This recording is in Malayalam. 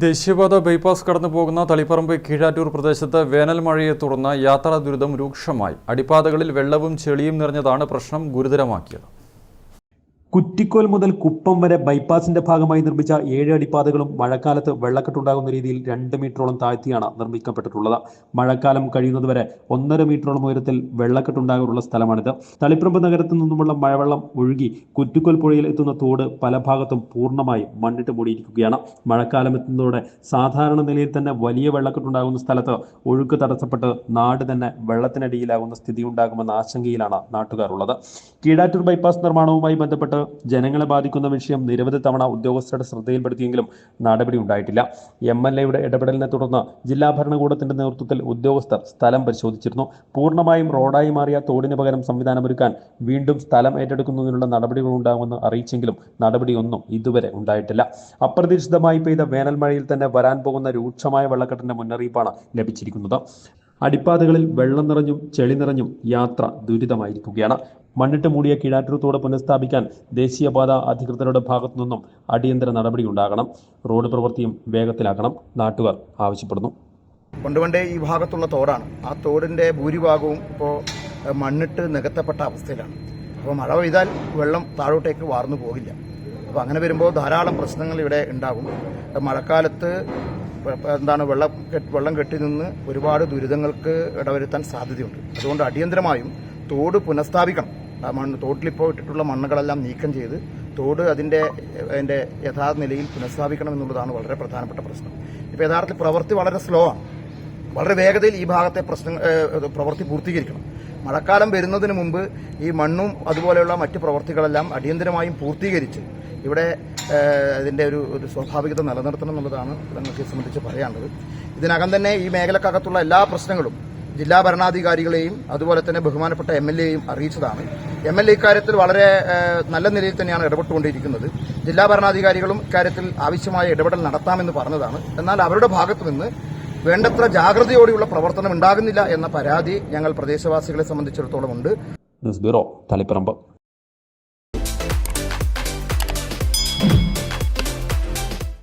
ദേശീയപാത ബൈപ്പാസ് കടന്നു പോകുന്ന തളിപ്പറമ്പ് കീഴാറ്റൂർ പ്രദേശത്ത് വേനൽ മഴയെ തുടർന്ന് യാത്രാ ദുരിതം രൂക്ഷമായി. അടിപ്പാതകളിൽ വെള്ളവും ചെളിയും നിറഞ്ഞതാണ് പ്രശ്നം ഗുരുതരമാക്കിയത്. കുറ്റിക്കോൽ മുതൽ കുപ്പം വരെ ബൈപ്പാസിന്റെ ഭാഗമായി നിർമ്മിച്ച 7 അടിപ്പാതകളും മഴക്കാലത്ത് വെള്ളക്കെട്ടുണ്ടാകുന്ന രീതിയിൽ 2 മീറ്ററോളം താഴ്ത്തിയാണ് നിർമ്മിക്കപ്പെട്ടിട്ടുള്ളത്. മഴക്കാലം കഴിയുന്നതുവരെ 1.5 മീറ്ററോളം ഉയരത്തിൽ വെള്ളക്കെട്ടുണ്ടാകാനുള്ള സ്ഥലമാണിത്. തളിപ്പറമ്പ് നഗരത്തിൽ നിന്നുമുള്ള മഴവെള്ളം ഒഴുകി കുറ്റിക്കോൽ പുഴയിൽ എത്തുന്ന തോട് പല ഭാഗത്തും പൂർണ്ണമായി മണ്ണിട്ട് മൂടിയിരിക്കുകയാണ്. മഴക്കാലം എത്തുന്നതോടെ സാധാരണ നിലയിൽ തന്നെ വലിയ വെള്ളക്കെട്ടുണ്ടാകുന്ന സ്ഥലത്ത് ഒഴുക്ക് തടസ്സപ്പെട്ട് നാട് തന്നെ വെള്ളത്തിനടിയിലാകുന്ന സ്ഥിതി ഉണ്ടാകുമെന്ന ആശങ്കയിലാണ് നാട്ടുകാർ ഉള്ളത്. കീഴാറ്റൂർ ബൈപ്പാസ് നിർമ്മാണവുമായി ബന്ധപ്പെട്ട് ജനങ്ങളെ ബാധിക്കുന്ന വിഷയം നിരവധി തവണ ഉദ്യോഗസ്ഥരുടെ ശ്രദ്ധയിൽപ്പെടുത്തിയെങ്കിലും നടപടി ഉണ്ടായിട്ടില്ല. MLAയുടെ ഇടപെടലിനെ തുടർന്ന് ജില്ലാ ഭരണകൂടത്തിന്റെ നേതൃത്വത്തിൽ ഉദ്യോഗസ്ഥർ സ്ഥലം പരിശോധിച്ചിരുന്നു. പൂർണ്ണമായും റോഡായി മാറിയ തോടിന് പകരം സംവിധാനമൊരുക്കാൻ വീണ്ടും സ്ഥലം ഏറ്റെടുക്കുന്നതിനുള്ള നടപടികൾ ഉണ്ടാകുമെന്ന് അറിയിച്ചെങ്കിലും നടപടിയൊന്നും ഇതുവരെ ഉണ്ടായിട്ടില്ല. അപ്രതീക്ഷിതമായി പെയ്ത വേനൽ മഴയിൽ തന്നെ വരാൻ പോകുന്ന രൂക്ഷമായ വെള്ളക്കെട്ടിന്റെ മുന്നറിയിപ്പാണ് ലഭിച്ചിരിക്കുന്നത്. അടിപ്പാതകളിൽ വെള്ളം നിറഞ്ഞും ചെളി നിറഞ്ഞും യാത്ര ദുരിതമായിരിക്കുകയാണ്. മണ്ണിട്ട് മൂടിയ കീഴാറ്റൂർ തോട് പുനഃസ്ഥാപിക്കാൻ ദേശീയപാത അധികൃതരുടെ ഭാഗത്തു നിന്നും അടിയന്തര നടപടി ഉണ്ടാകണം. റോഡ് പ്രവൃത്തിയും വേഗത്തിലാക്കണം നാട്ടുകാർ ആവശ്യപ്പെടുന്നു. പണ്ട് ഈ ഭാഗത്തുള്ള തോടാണ്. ആ തോടിന്റെ ഭൂരിഭാഗവും ഇപ്പോൾ മണ്ണിട്ട് നികത്തപ്പെട്ട അവസ്ഥയിലാണ്. അപ്പോൾ മഴ പെയ്താൽ വെള്ളം താഴോട്ടേക്ക് വാർന്നു പോകില്ല. അപ്പോൾ അങ്ങനെ വരുമ്പോൾ ധാരാളം പ്രശ്നങ്ങൾ ഇവിടെ ഉണ്ടാകും. മഴക്കാലത്ത് വെള്ളം കെട്ടി നിന്ന് ഒരുപാട് ദുരിതങ്ങൾക്ക് ഇടവരുത്താൻ സാധ്യതയുണ്ട്. അതുകൊണ്ട് അടിയന്തരമായും തോട് പുനഃസ്ഥാപിക്കണം. തോട്ടിലിപ്പോൾ ഇട്ടിട്ടുള്ള മണ്ണുകളെല്ലാം നീക്കം ചെയ്ത് തോട് അതിന്റെ യഥാർത്ഥ നിലയിൽ പുനഃസ്ഥാപിക്കണം എന്നുള്ളതാണ് വളരെ പ്രധാനപ്പെട്ട പ്രശ്നം. ഇപ്പോൾ യഥാർത്ഥത്തിൽ പ്രവൃത്തി വളരെ സ്ലോ ആണ്. വളരെ വേഗതയിൽ ഈ ഭാഗത്തെ പ്രവൃത്തി പൂർത്തീകരിക്കണം. മഴക്കാലം വരുന്നതിന് മുമ്പ് ഈ മണ്ണും അതുപോലെയുള്ള മറ്റ് പ്രവൃത്തികളെല്ലാം അടിയന്തരമായും പൂർത്തീകരിച്ച് ഇവിടെ ഇതിന്റെ ഒരു സ്വാഭാവികത നിലനിർത്തണം എന്നുള്ളതാണ് ഞങ്ങൾക്ക് സംബന്ധിച്ച് പറയാനുള്ളത്. ഇതിനകം തന്നെ ഈ മേഖലക്കകത്തുള്ള എല്ലാ പ്രശ്നങ്ങളും ജില്ലാ ഭരണാധികാരികളെയും അതുപോലെ തന്നെ ബഹുമാനപ്പെട്ട MLAയെയും അറിയിച്ചതാണ്. MLA ഇക്കാര്യത്തിൽ വളരെ നല്ല നിലയിൽ തന്നെയാണ് ഇടപെട്ടുകൊണ്ടിരിക്കുന്നത്. ജില്ലാ ഭരണാധികാരികളും ഇക്കാര്യത്തിൽ ആവശ്യമായ ഇടപെടൽ നടത്താമെന്ന് പറഞ്ഞതാണ്. എന്നാൽ അവരുടെ ഭാഗത്തു നിന്ന് വേണ്ടത്ര ജാഗ്രതയോടെയുള്ള പ്രവർത്തനം ഉണ്ടാകുന്നില്ല എന്ന പരാതി ഞങ്ങൾ പ്രദേശവാസികളെ സംബന്ധിച്ചിടത്തോളം ഉണ്ട്. News bureau, Taliparamba.